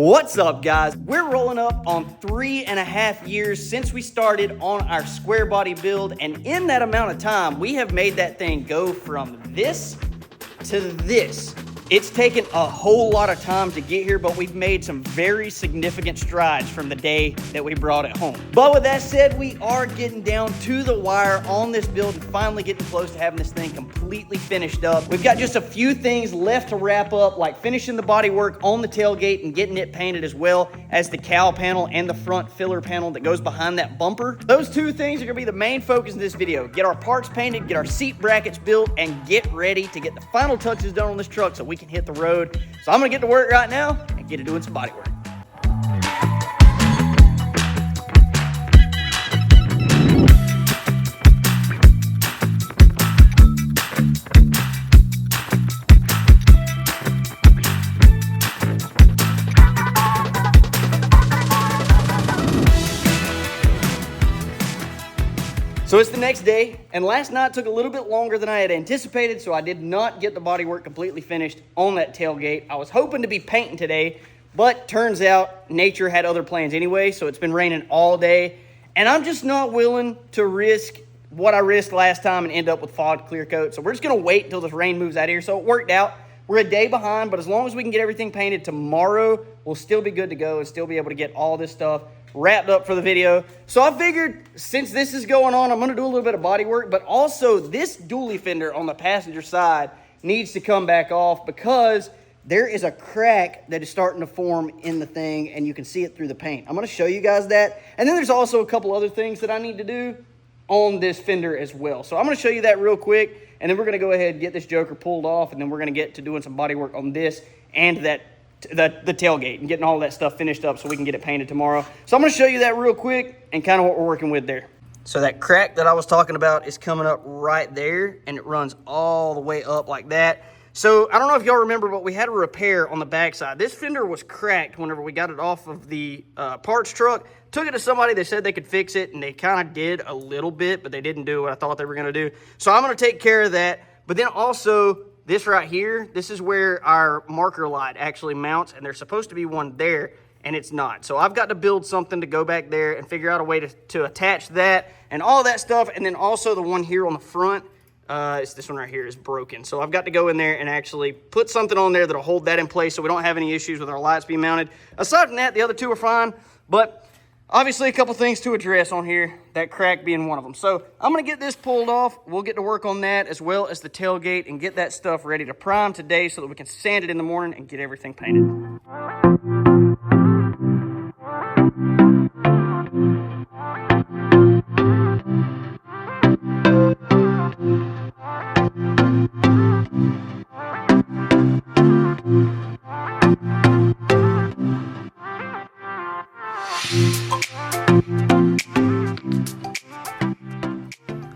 What's up, guys? We're rolling up on 3.5 years since we started on our square body build, and in that amount of time, we have made that thing go from this to this. It's taken a whole lot of time to get here, but we've made some very significant strides from the day that we brought it home. But with that said, we are getting down to the wire on this build and finally getting close to having this thing completely finished up. We've got just a few things left to wrap up, like finishing the bodywork on the tailgate and getting it painted, as well as the cowl panel and the front filler panel that goes behind that bumper. Those two things are gonna be the main focus in this video. Get our parts painted, get our seat brackets built, and get ready to get the final touches done on this truck so we can hit the road. So I'm gonna get to work right now and get to doing some body work. So it's the next day, and last night took a little bit longer than I had anticipated, so I did not get the bodywork completely finished on that tailgate. I was hoping to be painting today, but turns out nature had other plans anyway, so it's been raining all day, and I'm just not willing to risk what I risked last time and end up with fogged clear coat. So we're just gonna wait until this rain moves out of here. So it worked out. We're a day behind, but as long as we can get everything painted tomorrow, we'll still be good to go and still be able to get all this stuff wrapped up for the video. So I figured since this is going on, I'm gonna do a little bit of body work, but also this dually fender on the passenger side needs to come back off because there is a crack that is starting to form in the thing, and you can see it through the paint. I'm gonna show you guys that. And then there's also a couple other things that I need to do on this fender as well. So I'm gonna show you that real quick, and then we're gonna go ahead and get this joker pulled off, and then we're gonna get to doing some body work on this and that the tailgate and getting all that stuff finished up so we can get it painted tomorrow. So I'm going to show you that real quick and kind of what we're working with there. So that crack that I was talking about is coming up right there, and it runs all the way up like that. So I don't know if y'all remember, but we had a repair on the backside. This fender was cracked whenever we got it off of the parts truck. Took it to somebody, they said they could fix it, and they kind of did a little bit, but they didn't do what I thought they were going to do. So I'm going to take care of that. But then also, this right here, this is where our marker light actually mounts, and there's supposed to be one there, and it's not. So I've got to build something to go back there and figure out a way to attach that and all that stuff. And then also the one here on the front, it's this one right here, is broken. So I've got to go in there and actually put something on there that'll hold that in place so we don't have any issues with our lights being mounted. Aside from that, the other two are fine, but obviously a couple things to address on here, that crack being one of them. So I'm gonna get this pulled off. We'll get to work on that as well as the tailgate and get that stuff ready to prime today so that we can sand it in the morning and get everything painted.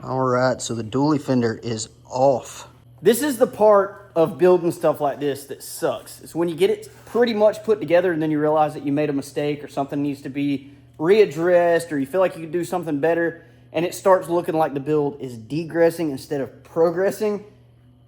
All right, so the dually fender is off. This is the part of building stuff like this that sucks. It's when you get it pretty much put together and then you realize that you made a mistake or something needs to be readdressed or you feel like you could do something better, and it starts looking like the build is degressing instead of progressing.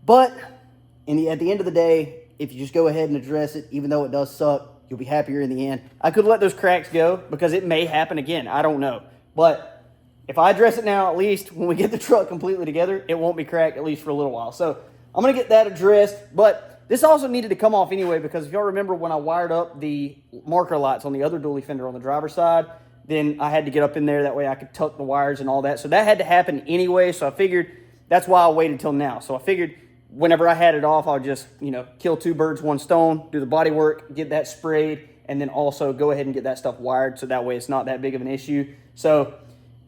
But at the end of the day, if you just go ahead and address it, even though it does suck, you'll be happier in the end. I could let those cracks go because it may happen again. I don't know. But if I address it now, at least when we get the truck completely together, it won't be cracked, at least for a little while. So I'm going to get that addressed. But this also needed to come off anyway, because if y'all remember when I wired up the marker lights on the other dually fender on the driver's side, then I had to get up in there. That way I could tuck the wires and all that. So that had to happen anyway. So I figured that's why I waited till now. So I figured whenever I had it off, I'll just, kill two birds, one stone, do the body work, get that sprayed, and then also go ahead and get that stuff wired. So that way it's not that big of an issue. So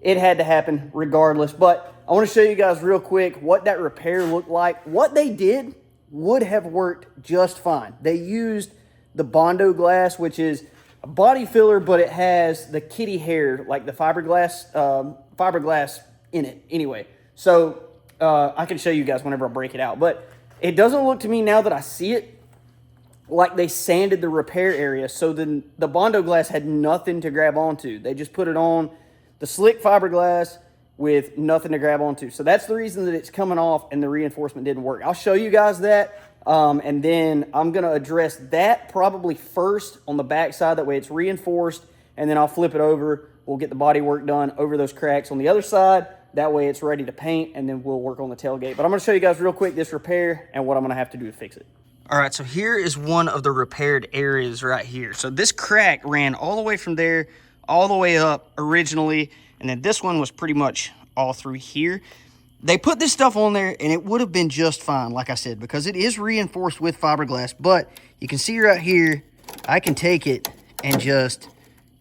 it had to happen regardless. But I want to show you guys real quick what that repair looked like. What they did would have worked just fine. They used the Bondo glass, which is a body filler, but it has the kitty hair, like the fiberglass in it anyway. So I can show you guys whenever I break it out. But it doesn't look to me, now that I see it, like they sanded the repair area. So then the Bondo glass had nothing to grab onto. They just put it on the slick fiberglass with nothing to grab onto. So that's the reason that it's coming off and the reinforcement didn't work. I'll show you guys that And then I'm going to address that probably first on the back side. That way it's reinforced. And then I'll flip it over. We'll get the body work done over those cracks on the other side. That way it's ready to paint, and then we'll work on the tailgate. But I'm going to show you guys real quick this repair and what I'm going to have to do to fix it. All right, so here is one of the repaired areas right here. So this crack ran all the way from there, all the way up originally, and then this one was pretty much all through here. They put this stuff on there, and it would have been just fine, like I said, because it is reinforced with fiberglass. But you can see right here, I can take it and just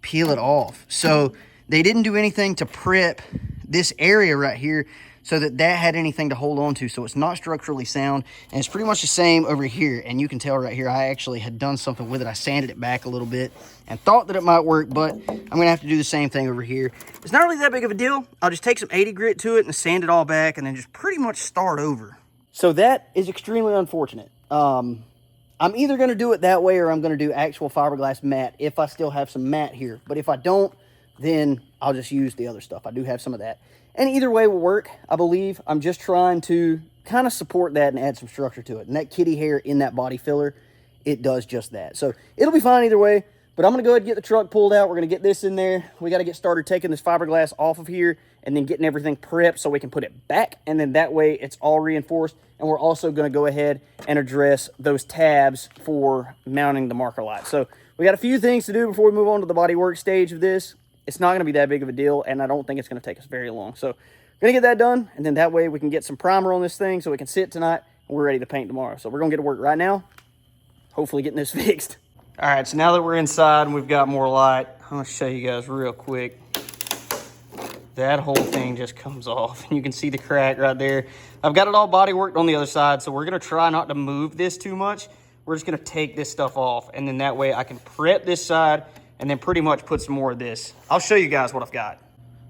peel it off. So they didn't do anything to prep this area right here so that had anything to hold on to. So it's not structurally sound, and it's pretty much the same over here. And you can tell right here, I actually had done something with it. I sanded it back a little bit and thought that it might work, but I'm gonna have to do the same thing over here. It's not really that big of a deal. I'll just take some 80 grit to it and sand it all back and then just pretty much start over. So that is extremely unfortunate. I'm either gonna do it that way or I'm gonna do actual fiberglass mat if I still have some mat here. But if I don't, then I'll just use the other stuff. I do have some of that. And either way will work, I believe. I'm just trying to kind of support that and add some structure to it. And that kitty hair in that body filler, it does just that. So it'll be fine either way. But I'm going to go ahead and get the truck pulled out. We're going to get this in there. We got to get started taking this fiberglass off of here and then getting everything prepped so we can put it back. And then that way it's all reinforced. And we're also going to go ahead and address those tabs for mounting the marker light. So we got a few things to do before we move on to the bodywork stage of this. It's not going to be that big of a deal, and I don't think it's going to take us very long. So we're going to get that done, and then that way we can get some primer on this thing so we can sit tonight, and we're ready to paint tomorrow. So we're going to get to work right now, hopefully getting this fixed. All right, so now that we're inside and we've got more light, I'm going to show you guys real quick. That whole thing just comes off, and you can see the crack right there. I've got it all body worked on the other side, so we're going to try not to move this too much. We're just going to take this stuff off, and then that way I can prep this side and then pretty much put some more of this. I'll show you guys what I've got.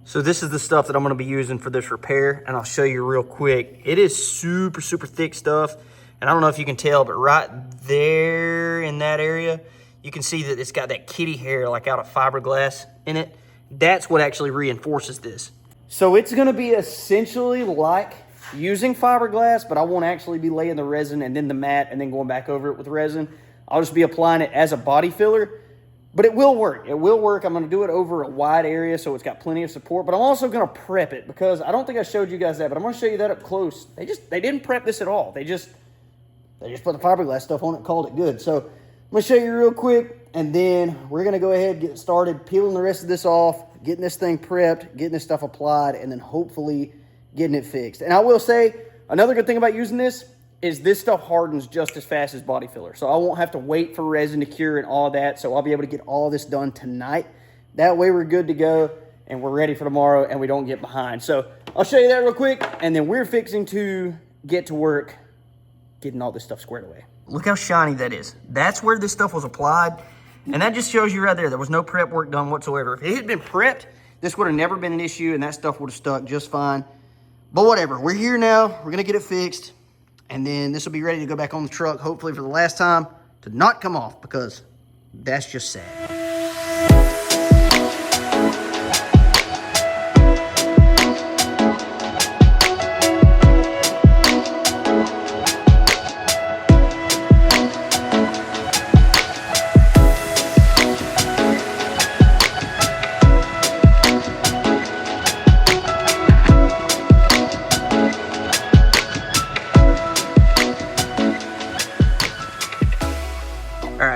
So this is the stuff that I'm gonna be using for this repair, and I'll show you real quick. It is super, super thick stuff, and I don't know if you can tell, but right there in that area, you can see that it's got that kitty hair like out of fiberglass in it. That's what actually reinforces this. So it's gonna be essentially like using fiberglass, but I won't actually be laying the resin and then the mat and then going back over it with resin. I'll just be applying it as a body filler. But it will work. It will work. I'm going to do it over a wide area so it's got plenty of support. But I'm also going to prep it because I don't think I showed you guys that, but I'm going to show you that up close. They didn't prep this at all. They just put the fiberglass stuff on it and called it good. So I'm going to show you real quick, and then we're going to go ahead and get started peeling the rest of this off, getting this thing prepped, getting this stuff applied, and then hopefully getting it fixed. And I will say, another good thing about using this is this stuff hardens just as fast as body filler. So I won't have to wait for resin to cure and all that. So I'll be able to get all this done tonight. That way we're good to go and we're ready for tomorrow and we don't get behind. So I'll show you that real quick, and then we're fixing to get to work getting all this stuff squared away. Look how shiny that is. That's where this stuff was applied. And that just shows you right there was no prep work done whatsoever. If it had been prepped, this would have never been an issue and that stuff would have stuck just fine. But whatever, we're here now. We're gonna get it fixed. And then this will be ready to go back on the truck, hopefully for the last time, to not come off, because that's just sad.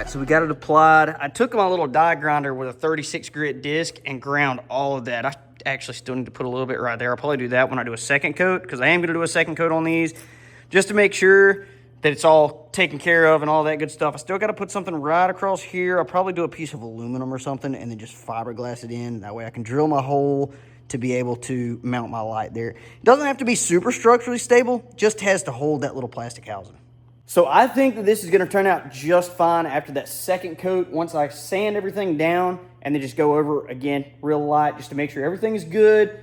So we got it applied. I took my little die grinder with a 36 grit disc and ground all of that. I actually still need to put a little bit right there. I'll probably do that when I do a second coat, because I am gonna do a second coat on these just to make sure that it's all taken care of and all that good stuff. I still gotta put something right across here. I'll probably do a piece of aluminum or something and then just fiberglass it in. That way I can drill my hole to be able to mount my light there. It doesn't have to be super structurally stable, just has to hold that little plastic housing. So I think that this is going to turn out just fine after that second coat. Once I sand everything down and then just go over again real light just to make sure everything is good,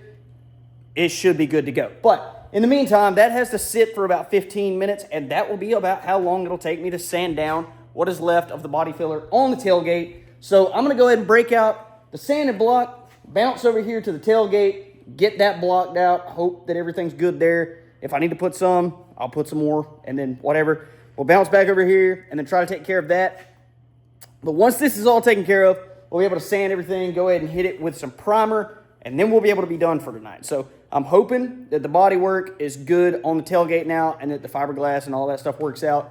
it should be good to go. But in the meantime, that has to sit for about 15 minutes, and that will be about how long it'll take me to sand down what is left of the body filler on the tailgate. So I'm going to go ahead and break out the sanded block, bounce over here to the tailgate, get that blocked out, hope that everything's good there. If I need to put some, I'll put some more, and then whatever. We'll bounce back over here and then try to take care of that. But once this is all taken care of, we'll be able to sand everything, go ahead and hit it with some primer, and then we'll be able to be done for tonight. So I'm hoping that the body work is good on the tailgate now and that the fiberglass and all that stuff works out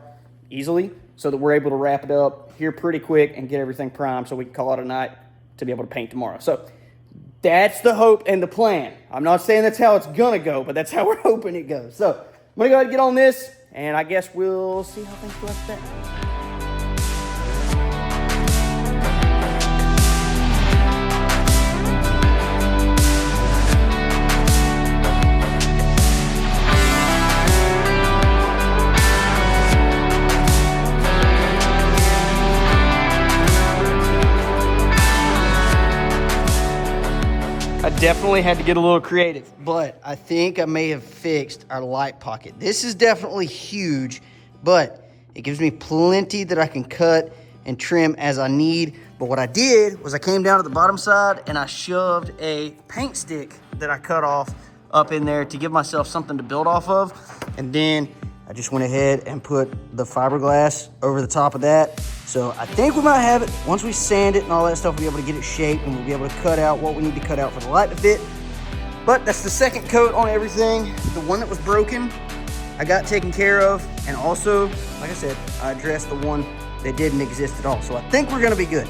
easily so that we're able to wrap it up here pretty quick and get everything primed so we can call it a night to be able to paint tomorrow. So that's the hope and the plan. I'm not saying that's how it's gonna go, but that's how we're hoping it goes. So I'm gonna go ahead and get on this, and I guess we'll see how things go after that. I definitely had to get a little creative, but I think I may have fixed our light pocket. This is definitely huge, but it gives me plenty that I can cut and trim as I need. But what I did was I came down to the bottom side and I shoved a paint stick that I cut off up in there to give myself something to build off of. And then I just went ahead and put the fiberglass over the top of that. So I think we might have it. Once we sand it and all that stuff, we'll be able to get it shaped and we'll be able to cut out what we need to cut out for the light to fit. But that's the second coat on everything. The one that was broken, I got taken care of. And also, like I said, I addressed the one that didn't exist at all. So I think we're gonna be good.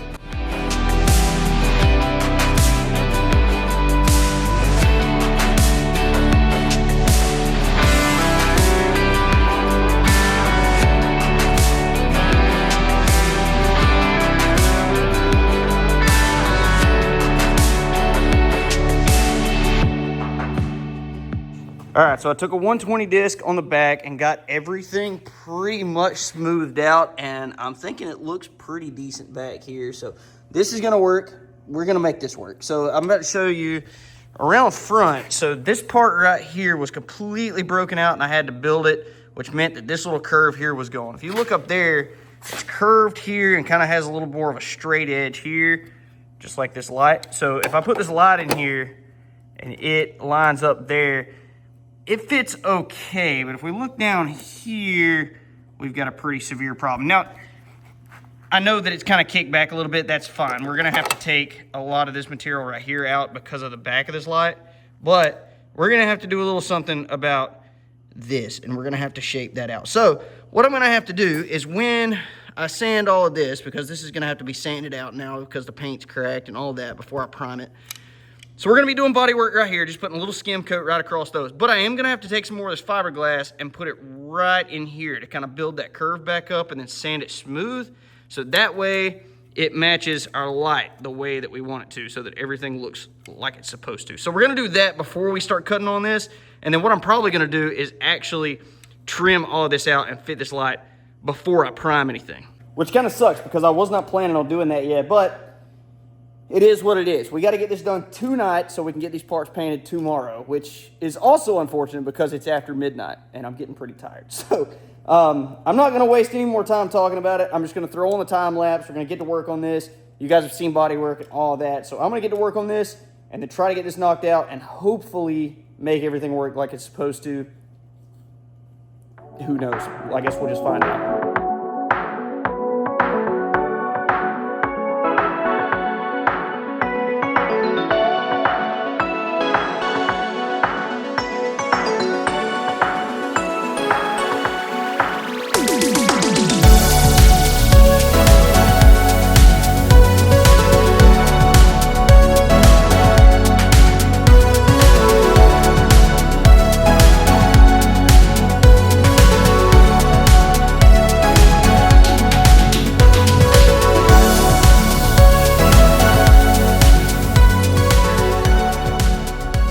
All right, so I took a 120 disc on the back and got everything pretty much smoothed out, and I'm thinking it looks pretty decent back here. So this is gonna work. We're gonna make this work. So I'm about to show you around front. So this part right here was completely broken out and I had to build it, which meant that this little curve here was gone. If you look up there, it's curved here and kind of has a little more of a straight edge here, just like this light. So if I put this light in here and it lines up there, it fits okay, but if we look down here, we've got a pretty severe problem. Now, I know that it's kind of kicked back a little bit. That's fine. We're going to have to take a lot of this material right here out because of the back of this light, but we're going to have to do a little something about this, and we're going to have to shape that out. So what I'm going to have to do is when I sand all of this, because this is going to have to be sanded out now because the paint's cracked and all that before I prime it. So we're gonna be doing body work right here, just putting a little skim coat right across those. But I am gonna have to take some more of this fiberglass and put it right in here to kind of build that curve back up and then sand it smooth. So that way it matches our light the way that we want it to, so that everything looks like it's supposed to. So we're gonna do that before we start cutting on this. And then what I'm probably gonna do is actually trim all of this out and fit this light before I prime anything. Which kind of sucks because I was not planning on doing that yet, but it is what it is. We got to get this done tonight so we can get these parts painted tomorrow, which is also unfortunate because it's after midnight and I'm getting pretty tired. So I'm not going to waste any more time talking about it. I'm just going to throw on the time lapse. We're going to get to work on this. You guys have seen body work and all that. So I'm going to get to work on this and then try to get this knocked out and hopefully make everything work like it's supposed to. Who knows? I guess we'll just find out.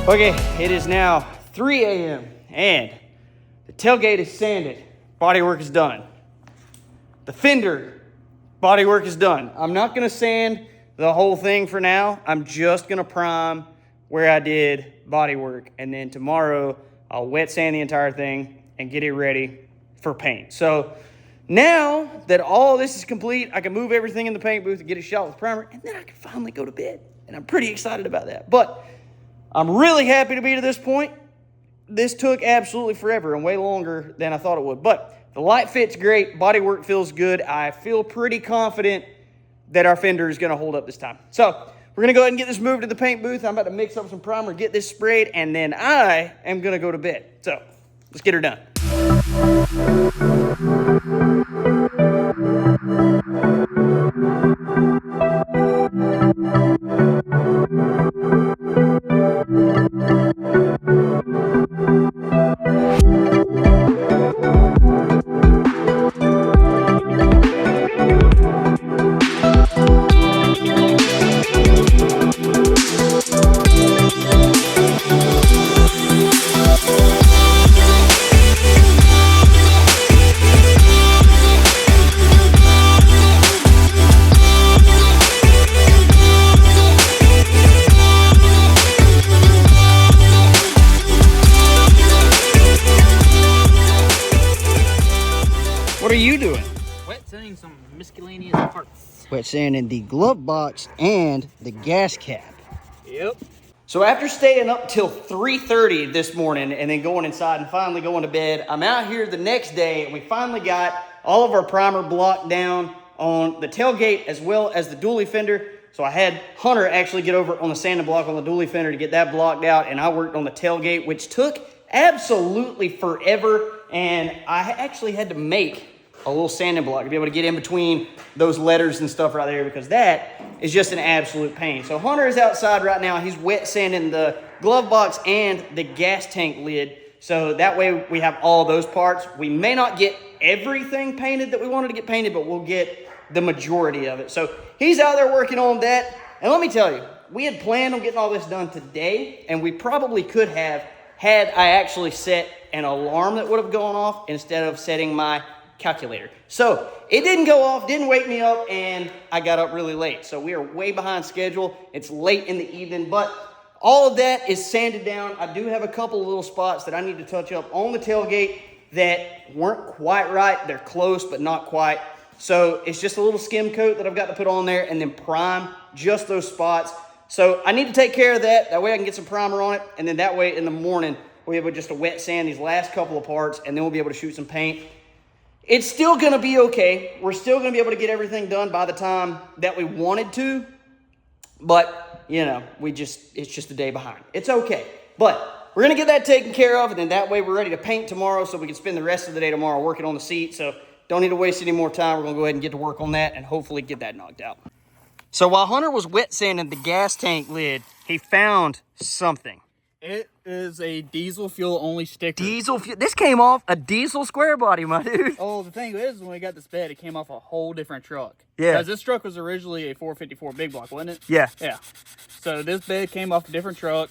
Okay, it is now 3 a.m. and the tailgate is sanded. Bodywork is done. The fender bodywork is done. I'm not gonna sand the whole thing for now. I'm just gonna prime where I did bodywork, and then tomorrow I'll wet sand the entire thing and get it ready for paint. So now that all this is complete, I can move everything in the paint booth and get it shot with primer, and then I can finally go to bed. And I'm pretty excited about that. But I'm really happy to be to this point. This took absolutely forever and way longer than I thought it would. But the light fits great. Bodywork feels good. I feel pretty confident that our fender is going to hold up this time. So we're going to go ahead and get this moved to the paint booth. I'm about to mix up some primer, get this sprayed, and then I am going to go to bed. So let's get her done. What are you doing? Wet sanding some miscellaneous parts. Wet sanding the glove box and the gas cap. Yep. So after staying up till 3:30 this morning and then going inside and finally going to bed, I'm out here the next day and we finally got all of our primer blocked down on the tailgate as well as the dually fender. So I had Hunter actually get over on the sanding block on the dually fender to get that blocked out, and I worked on the tailgate, which took absolutely forever, and I actually had to make a little sanding block to be able to get in between those letters and stuff right there, because that is just an absolute pain. So Hunter is outside right now. He's wet sanding the glove box and the gas tank lid. So that way we have all those parts. We may not get everything painted that we wanted to get painted, but we'll get the majority of it. So he's out there working on that. And let me tell you, we had planned on getting all this done today, and we probably could have had I actually set an alarm that would have gone off instead of setting my calculator. So it didn't go off, didn't wake me up, and I got up really late. So we are way behind schedule. It's late in the evening, but all of that is sanded down. I do have a couple of little spots that I need to touch up on the tailgate that weren't quite right. They're close, but not quite. So it's just a little skim coat that I've got to put on there and then prime just those spots. So I need to take care of that. That way I can get some primer on it. And then that way in the morning, we'll be able just to wet sand these last couple of parts, and then we'll be able to shoot some paint. It's still going to be okay. We're still going to be able to get everything done by the time that we wanted to. But, you know, it's just a day behind. It's okay. But we're going to get that taken care of, and then that way we're ready to paint tomorrow so we can spend the rest of the day tomorrow working on the seat. So don't need to waste any more time. We're going to go ahead and get to work on that and hopefully get that knocked out. So while Hunter was wet sanding the gas tank lid, he found something. It is a diesel fuel only sticker. Diesel fuel. This came off a diesel square body, my dude. Oh, the thing is, when we got this bed, it came off a whole different truck. Yeah. Because this truck was originally a 454 big block, wasn't it? Yeah. Yeah. So this bed came off a different truck.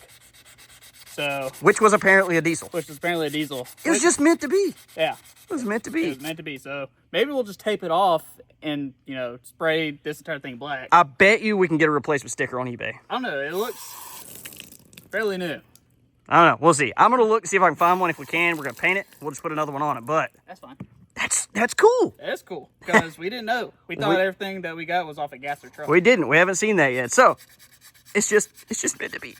So. Which was apparently a diesel. Which was apparently a diesel. It was just meant to be. Yeah. It was meant to be. It was meant to be. So maybe we'll just tape it off and, you know, spray this entire thing black. I bet you we can get a replacement sticker on eBay. I don't know. It looks fairly new. I don't know. We'll see. I'm going to look and see if I can find one. If we can, we're going to paint it. We'll just put another one on it. But that's fine. That's cool. That's cool. Because we didn't know. We thought everything that we got was off a gasser truck. We didn't. We haven't seen that yet. So it's just meant to be.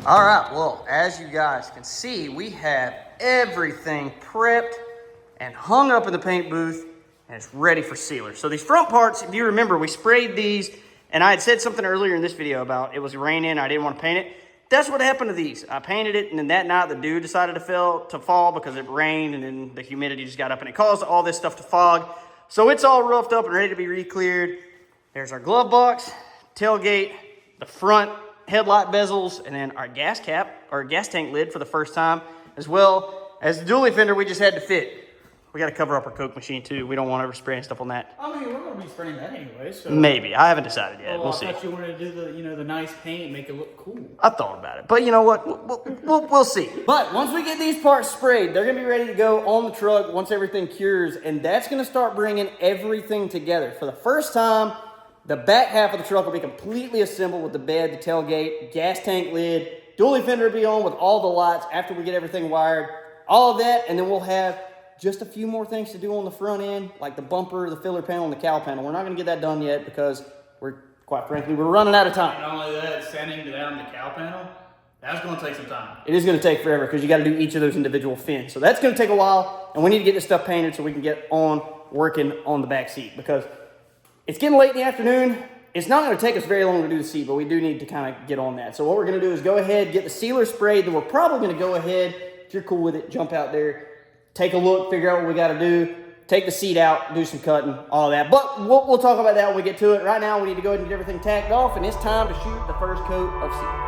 All right, well, as you guys can see, we have everything prepped and hung up in the paint booth, and it's ready for sealer. So these front parts, if you remember, we sprayed these, and I had said something earlier in this video about it was raining, I didn't want to paint it. That's what happened to these. I painted it, and then that night the dew decided to fall because it rained, and then the humidity just got up, and it caused all this stuff to fog. So it's all roughed up and ready to be re-cleared. There's our glove box, tailgate, the front headlight bezels, and then our gas cap, or gas tank lid for the first time, as well as the dually fender we just had to fit. We got to cover up our Coke machine too. We don't want to ever spraying stuff on that. I mean, we're going to be spraying that anyway, so. Maybe. I haven't decided yet. We'll see. I thought you wanted to do the, you know, the nice paint and make it look cool. I thought about it, but you know what? We'll see. But once we get these parts sprayed, they're going to be ready to go on the truck once everything cures, and that's going to start bringing everything together. For the first time, the back half of the truck will be completely assembled with the bed, the tailgate, gas tank lid, dually fender will be on with all the lights after we get everything wired, all of that, and then we'll have just a few more things to do on the front end, like the bumper, the filler panel, and the cowl panel. We're not gonna get that done yet because quite frankly, we're running out of time. Not only that, sanding down the cowl panel, that's gonna take some time. It is gonna take forever because you gotta do each of those individual fins. So that's gonna take a while, and we need to get this stuff painted so we can get on working on the back seat because it's getting late in the afternoon. It's not gonna take us very long to do the seat, but we do need to kind of get on that. So what we're gonna do is go ahead, get the sealer sprayed, then we're probably gonna go ahead, if you're cool with it, jump out there, take a look, figure out what we gotta do, take the seat out, do some cutting, all that. But we'll talk about that when we get to it. Right now, we need to go ahead and get everything tacked off, and it's time to shoot the first coat of seat.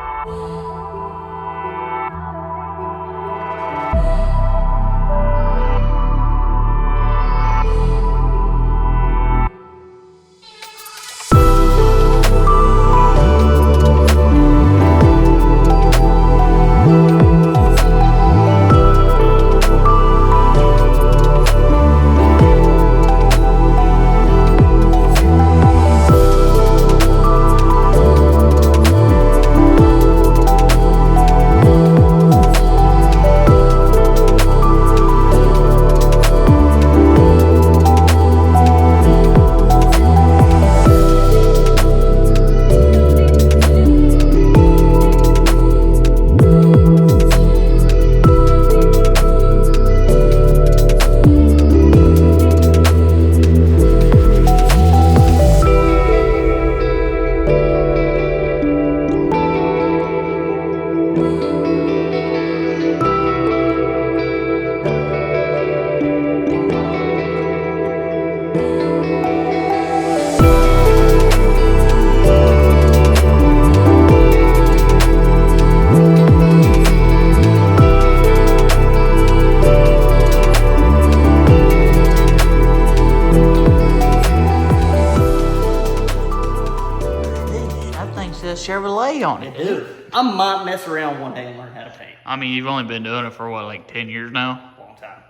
Chevrolet on it, dude. I might mess around one day and learn how to paint. I mean, you've only been doing it for what, like 10 years now? Long time.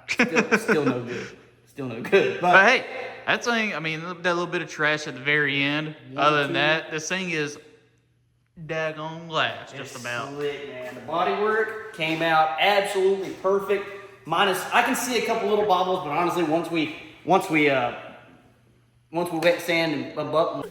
Still no good. Still no good. But hey, that thing, I mean, that little bit of trash at the very end. Other than that, this thing is daggone glass, just about. Slick, man. The bodywork came out absolutely perfect. Minus, I can see a couple little bobbles, but honestly, once we wet sand and buff,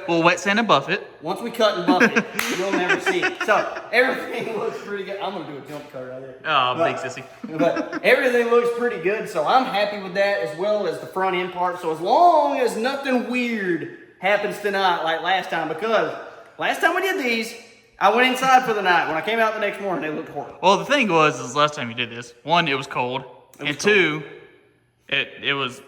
We'll wet sand and buff it. once we cut and buff it, you'll never see it. So everything looks pretty good. I'm gonna do a jump cut right there. Oh, big sissy. But everything looks pretty good, so I'm happy with that as well as the front end part. So as long as nothing weird happens tonight like last time, because last time we did these, I went inside for the night. When I came out the next morning, they looked horrible. Well, the thing was last time you did this, one, it was cold, and two, it was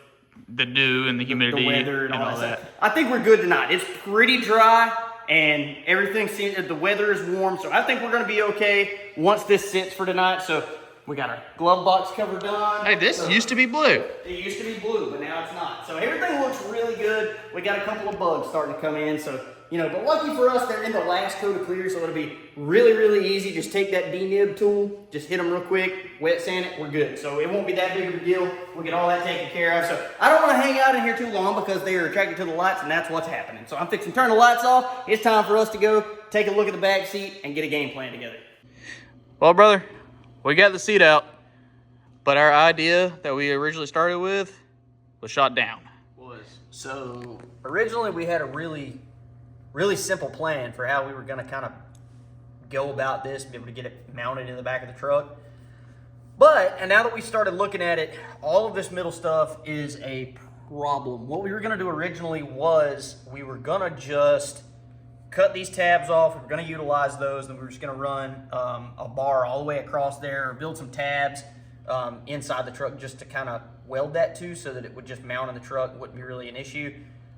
the dew and the humidity The weather and all that that. I think we're good tonight. It's pretty dry and everything seems, the weather is warm, so I think we're gonna be okay once this sits for tonight. So we got our glove box cover done. Hey, this used to be blue. It used to be blue, but now it's not. So everything looks really good. We got a couple of bugs starting to come in, so you know, but lucky for us, they're in the last coat of clear, so it'll be really, really easy. Just take that D-nib tool, just hit them real quick, wet sand it, we're good. So it won't be that big of a deal. We'll get all that taken care of. So I don't want to hang out in here too long because they are attracted to the lights, and that's what's happening. So I'm fixing to turn the lights off. It's time for us to go take a look at the back seat and get a game plan together. Well, brother, we got the seat out, but our idea that we originally started with was shot down. So originally we had a really simple plan for how we were going to kind of go about this, be able to get it mounted in the back of the truck. And now that we started looking at it, all of this middle stuff is a problem. What we were going to do originally was we were going to just cut these tabs off. We were going to utilize those, and we were just going to run a bar all the way across there, or build some tabs inside the truck just to kind of weld that to, so that it would just mount in the truck, wouldn't be really an issue.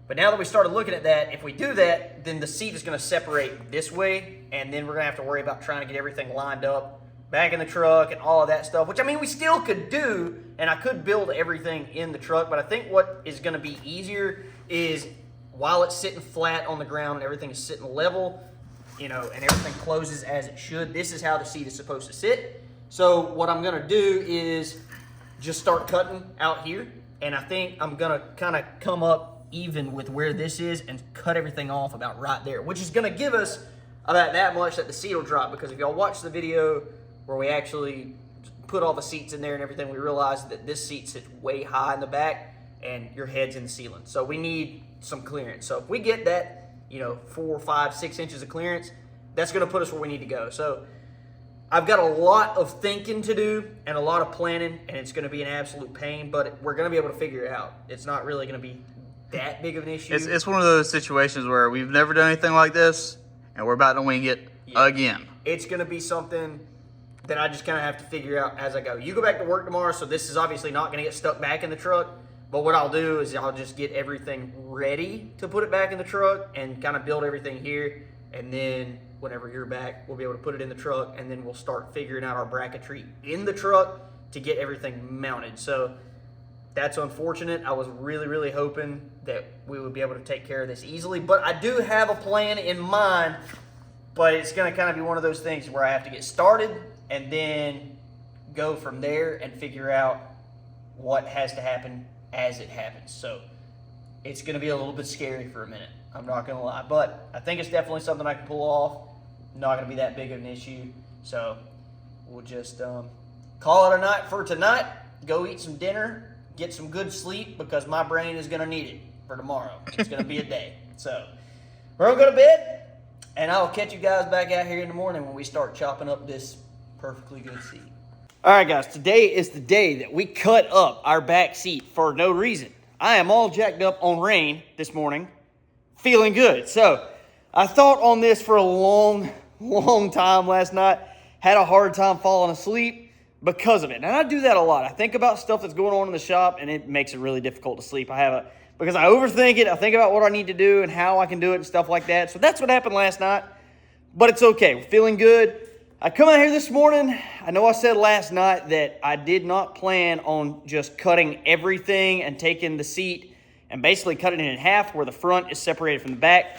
But now that we started looking at that, if we do that, then the seat is going to separate this way, and then we're going to have to worry about trying to get everything lined up back in the truck and all of that stuff, which I mean we still could do, and I could build everything in the truck, but I think what is going to be easier is while it's sitting flat on the ground and everything is sitting level, you know, and everything closes as it should, this is how the seat is supposed to sit. So what I'm going to do is just start cutting out here, and I think I'm going to kind of come up even with where this is and cut everything off about right there, which is going to give us about that much that the seat will drop. Because if y'all watch the video where we actually put all the seats in there and everything, we realized that this seat sits way high in the back and your head's in the ceiling. So we need some clearance. So if we get that, you know, 4, 5, 6 inches of clearance, that's going to put us where we need to go. So I've got a lot of thinking to do and a lot of planning, and it's going to be an absolute pain, but we're going to be able to figure it out. It's not really going to be that big of an issue. It's one of those situations where we've never done anything like this, and we're about to wing it again. It's going to be something that I just kind of have to figure out as I go. You go back to work tomorrow, so this is obviously not going to get stuck back in the truck, but what I'll do is I'll just get everything ready to put it back in the truck and kind of build everything here, and then whenever you're back, we'll be able to put it in the truck, and then we'll start figuring out our bracketry in the truck to get everything mounted. So that's unfortunate. I was really, really hoping that we would be able to take care of this easily, but I do have a plan in mind, but it's going to kind of be one of those things where I have to get started and then go from there and figure out what has to happen as it happens. So it's going to be a little bit scary for a minute. I'm not going to lie, but I think it's definitely something I can pull off. Not going to be that big of an issue. So we'll just call it a night for tonight. Go eat some dinner, get some good sleep, because my brain is going to need it for tomorrow. It's going to be a day. So we're going to go to bed, and I'll catch you guys back out here in the morning when we start chopping up this perfectly good seat. All right, guys, today is the day that we cut up our back seat for no reason. I am all jacked up on rain this morning, feeling good. So I thought on this for a long time last night, had a hard time falling asleep because of it. And I do that a lot. I think about stuff that's going on in the shop, and it makes it really difficult to sleep. Because I overthink it. I think about what I need to do and how I can do it and stuff like that. So that's what happened last night, but it's okay. We're feeling good. I come out here this morning. I know I said last night that I did not plan on just cutting everything and taking the seat and basically cutting it in half where the front is separated from the back.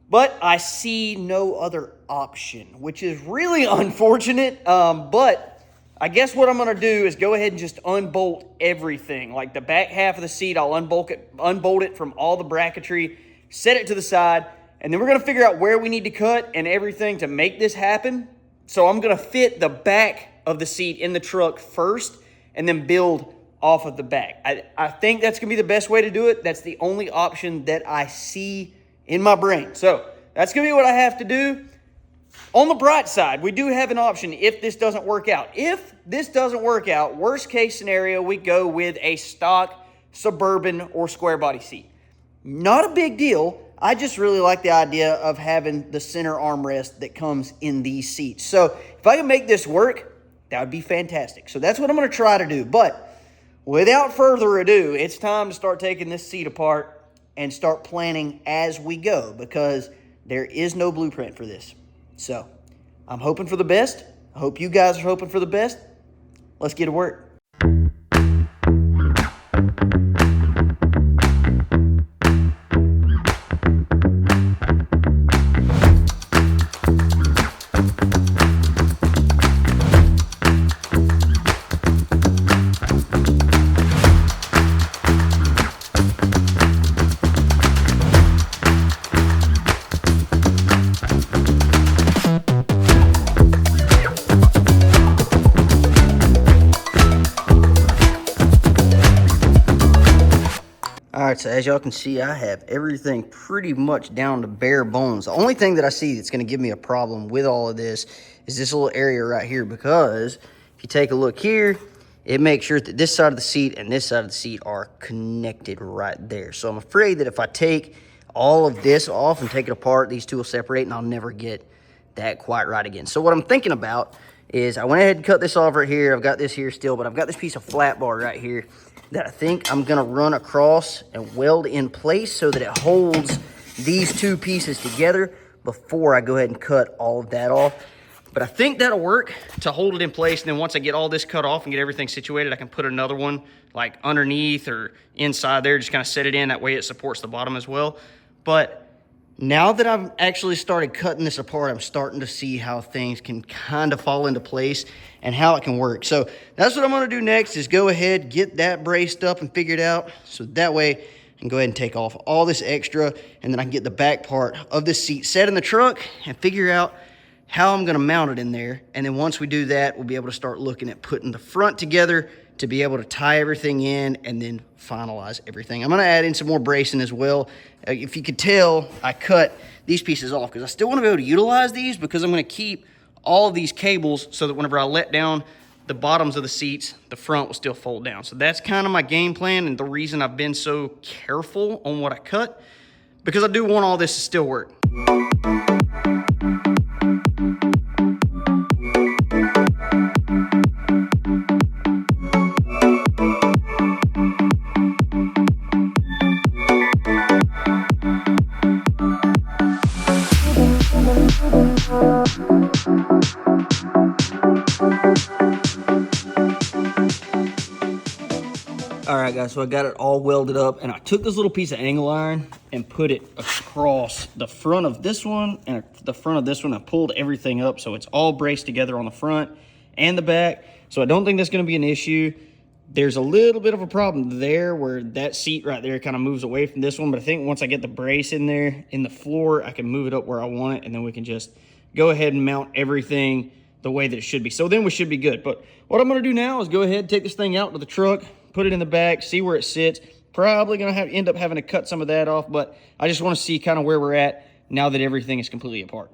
But I see no other option, which is really unfortunate. But I guess what I'm going to do is go ahead and just unbolt everything. Like the back half of the seat, I'll unbolt it from all the bracketry, set it to the side, and then we're going to figure out where we need to cut and everything to make this happen. So I'm going to fit the back of the seat in the truck first and then build off of the back. I think that's going to be the best way to do it. That's the only option that I see in my brain. So that's going to be what I have to do. On the bright side, we do have an option if this doesn't work out. If this doesn't work out, worst case scenario, we go with a stock Suburban or square body seat. Not a big deal. I just really like the idea of having the center armrest that comes in these seats. So if I can make this work, that would be fantastic. So that's what I'm going to try to do. But without further ado, it's time to start taking this seat apart and start planning as we go, because there is no blueprint for this. So I'm hoping for the best. I hope you guys are hoping for the best. Let's get to work. Alright, so as y'all can see, I have everything pretty much down to bare bones. The only thing that I see that's going to give me a problem with all of this is this little area right here, because if you take a look here, it makes sure that this side of the seat and this side of the seat are connected right there. So I'm afraid that if I take all of this off and take it apart, these two will separate and I'll never get that quite right again. So what I'm thinking about is I went ahead and cut this off right here. I've got this here still, but I've got this piece of flat bar right here that I think I'm gonna run across and weld in place so that it holds these two pieces together before I go ahead and cut all of that off. But I think that'll work to hold it in place, and then once I get all this cut off and get everything situated, I can put another one like underneath or inside there, just kind of set it in. That way it supports the bottom as well. But now that I've actually started cutting this apart, I'm starting to see how things can kind of fall into place and how it can work. So that's what I'm going to do next, is go ahead, get that braced up and figured out, so that way I can go ahead and take off all this extra, and then I can get the back part of this seat set in the truck and figure out how I'm gonna mount it in there. And then once we do that, we'll be able to start looking at putting the front together to be able to tie everything in and then finalize everything. I'm gonna add in some more bracing as well. If you could tell, I cut these pieces off because I still wanna be able to utilize these, because I'm gonna keep all of these cables so that whenever I let down the bottoms of the seats, the front will still fold down. So that's kind of my game plan, and the reason I've been so careful on what I cut, because I do want all this to still work. All right, guys, so I got it all welded up, and I took this little piece of angle iron and put it across the front of this one and the front of this one. I pulled everything up so it's all braced together on the front and the back. So I don't think that's gonna be an issue. There's a little bit of a problem there where that seat right there kind of moves away from this one, but I think once I get the brace in there in the floor, I can move it up where I want it, and then we can just go ahead and mount everything the way that it should be. So then we should be good. But what I'm gonna do now is go ahead and take this thing out to the truck, put it in the back, see where it sits. Probably gonna end up having to cut some of that off, but I just wanna see kind of where we're at now that everything is completely apart.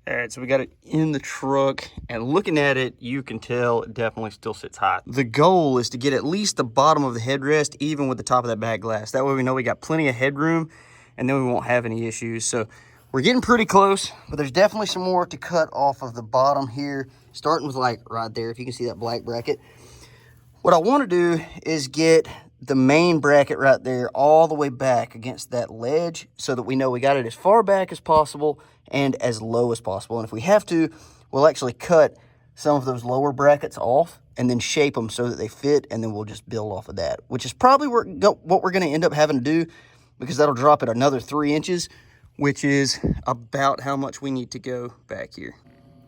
All right, so we got it in the truck, and looking at it, you can tell it definitely still sits high. The goal is to get at least the bottom of the headrest even with the top of that back glass. That way we know we got plenty of headroom, and then we won't have any issues. So we're getting pretty close, but there's definitely some more to cut off of the bottom here, starting with like right there, if you can see that black bracket. What I want to do is get the main bracket right there all the way back against that ledge so that we know we got it as far back as possible and as low as possible. And if we have to, we'll actually cut some of those lower brackets off and then shape them so that they fit, and then we'll just build off of that, which is probably what we're going to end up having to do, because that'll drop it another 3 inches, which is about how much we need to go back here.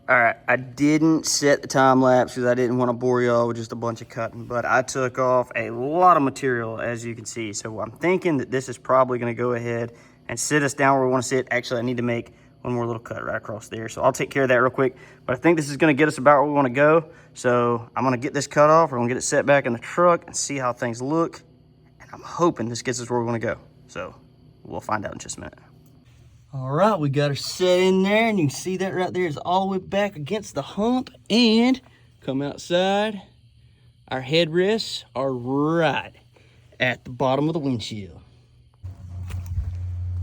All right, I didn't set the time lapse because I didn't want to bore y'all with just a bunch of cutting, but I took off a lot of material, as you can see. So I'm thinking that this is probably going to go ahead and sit us down where we want to sit. Actually, I need to make one more little cut right across there. So I'll take care of that real quick. But I think this is going to get us about where we want to go. So I'm going to get this cut off. We're going to get it set back in the truck and see how things look. And I'm hoping this gets us where we want to go. So we'll find out in just a minute. All right, we got her set in there, and you can see that right there is all the way back against the hump. And come outside, our headrests are right at the bottom of the windshield.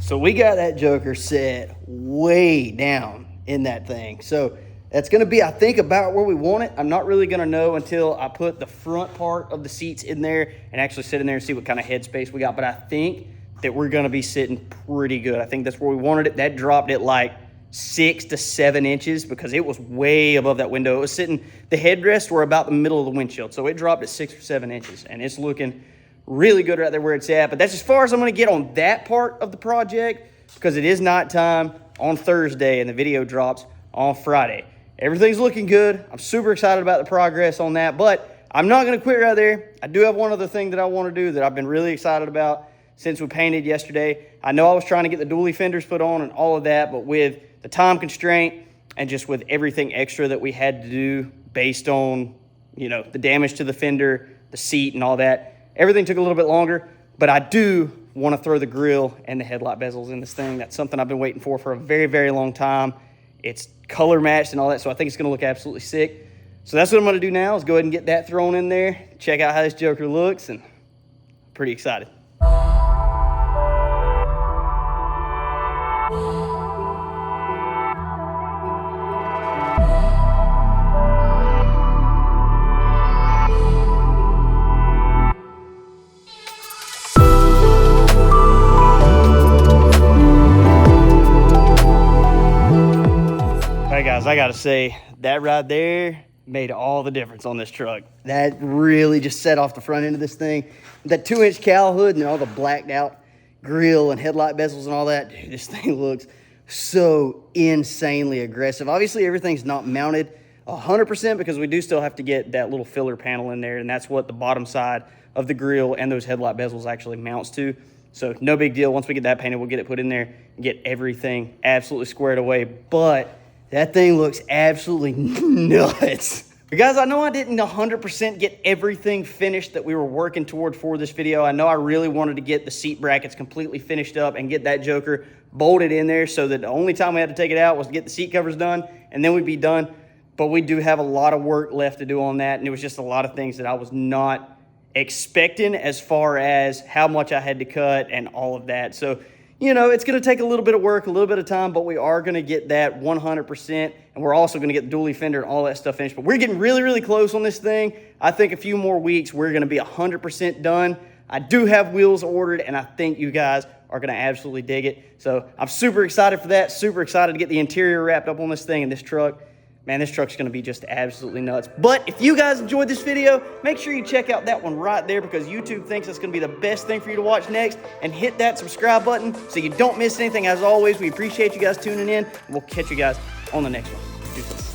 So we got that joker set way down in that thing. So that's gonna be, I think, about where we want it. I'm not really gonna know until I put the front part of the seats in there and actually sit in there and see what kind of headspace we got. But I think that we're gonna be sitting pretty good. I think that's where we wanted it. That dropped it like 6 to 7 inches because it was way above that window. It was sitting, the headrests were about the middle of the windshield. So it dropped at 6 or 7 inches, and it's looking really good right there where it's at. But that's as far as I'm gonna get on that part of the project, because it is nighttime on Thursday and the video drops on Friday. Everything's looking good. I'm super excited about the progress on that, but I'm not gonna quit right there. I do have one other thing that I wanna do that I've been really excited about since we painted yesterday. I know I was trying to get the dually fenders put on and all of that, but with the time constraint and just with everything extra that we had to do based on, you know, the damage to the fender, the seat and all that, everything took a little bit longer. But I do want to throw the grill and the headlight bezels in this thing. That's something I've been waiting for a very, very long time. It's color matched and all that, so I think it's going to look absolutely sick. So that's what I'm going to do now, is go ahead and get that thrown in there, check out how this joker looks, and I'm pretty excited. All right, guys, I gotta say, that right there made all the difference on this truck. That really just set off the front end of this thing. That 2-inch cowl hood and all the blacked out grill and headlight bezels and all that, dude, this thing looks so insanely aggressive. Obviously, everything's not mounted 100% because we do still have to get that little filler panel in there, and that's what the bottom side of the grill and those headlight bezels actually mounts to. So no big deal. Once we get that painted, we'll get it put in there and get everything absolutely squared away. But That thing looks absolutely nuts. But guys, I know I didn't 100% get everything finished that we were working toward for this video. I know I really wanted to get the seat brackets completely finished up and get that joker bolted in there so that the only time we had to take it out was to get the seat covers done, and then we'd be done. But we do have a lot of work left to do on that, and it was just a lot of things that I was not expecting as far as how much I had to cut and all of that. So, you know, it's going to take a little bit of work, a little bit of time, but we are going to get that 100%, and we're also going to get the dually fender and all that stuff finished. But we're getting really, really close on this thing. I think a few more weeks, we're going to be 100% done. I do have wheels ordered, and I think you guys are going to absolutely dig it. So I'm super excited for that, super excited to get the interior wrapped up on this thing and this truck. Man, this truck's going to be just absolutely nuts. But if you guys enjoyed this video, make sure you check out that one right there because YouTube thinks it's going to be the best thing for you to watch next. And hit that subscribe button so you don't miss anything. As always, we appreciate you guys tuning in. And we'll catch you guys on the next one. Deuces.